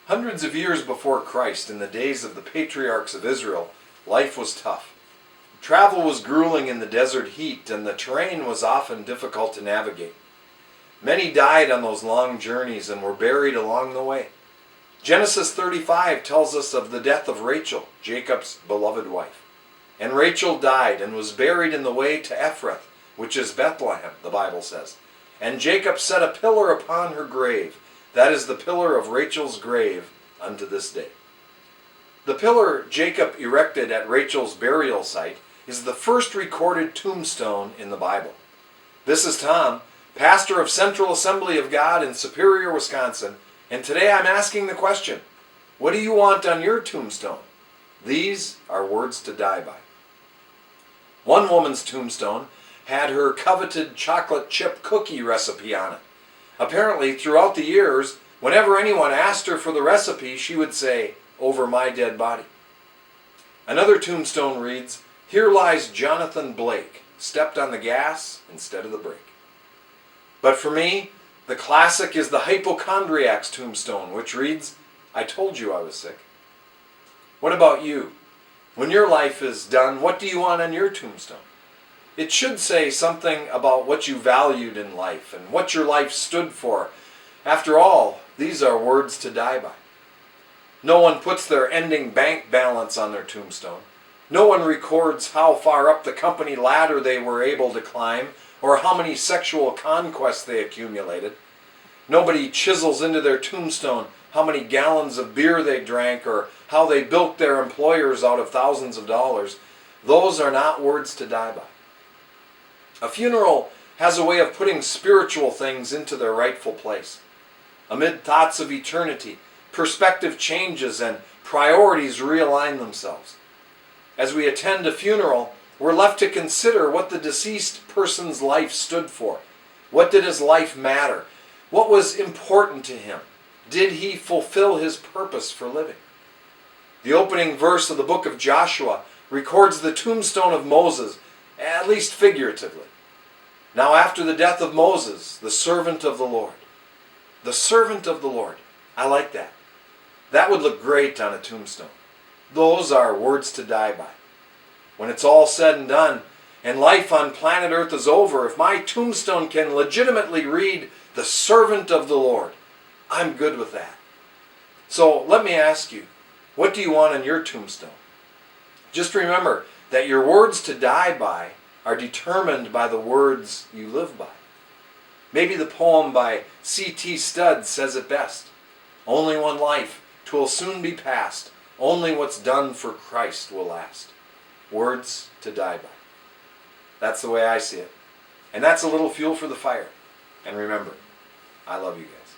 Hundreds of years before Christ, in the days of the patriarchs of Israel, life was tough. Travel was grueling in the desert heat, and the terrain was often difficult to navigate. Many died on those long journeys and were buried along the way. Genesis 35 tells us of the death of Rachel, Jacob's beloved wife. And Rachel died and was buried in the way to Ephrath, which is Bethlehem, the Bible says. And Jacob set a pillar upon her grave. That is the pillar of Rachel's grave unto this day. The pillar Jacob erected at Rachel's burial site is the first recorded tombstone in the Bible. This is Tom, pastor of Central Assembly of God in Superior, Wisconsin, and today I'm asking the question, what do you want on your tombstone? These are words to die by. One woman's tombstone had her coveted chocolate chip cookie recipe on it. Apparently, throughout the years, whenever anyone asked her for the recipe, she would say, "Over my dead body." Another tombstone reads, "Here lies Jonathan Blake, stepped on the gas instead of the brake." But for me, the classic is the hypochondriac's tombstone, which reads, "I told you I was sick." What about you? When your life is done, what do you want on your tombstone? It should say something about what you valued in life and what your life stood for. After all, these are words to die by. No one puts their ending bank balance on their tombstone. No one records how far up the company ladder they were able to climb or how many sexual conquests they accumulated. Nobody chisels into their tombstone how many gallons of beer they drank or how they bilked their employers out of thousands of dollars. Those are not words to die by. A funeral has a way of putting spiritual things into their rightful place. Amid thoughts of eternity, perspective changes and priorities realign themselves. As we attend a funeral, we're left to consider what the deceased person's life stood for. What did his life matter? What was important to him? Did he fulfill his purpose for living? The opening verse of the book of Joshua records the tombstone of Moses, at least figuratively. Now after the death of Moses, the servant of the Lord. The servant of the Lord. I like that. That would look great on a tombstone. Those are words to die by. When it's all said and done, and life on planet Earth is over, if my tombstone can legitimately read, the servant of the Lord, I'm good with that. So let me ask you, what do you want on your tombstone? Just remember that your words to die by are determined by the words you live by. Maybe the poem by C.T. Studd says it best. Only one life, 'twill soon be past. Only what's done for Christ will last. Words to die by. That's the way I see it. And that's a little fuel for the fire. And remember, I love you guys.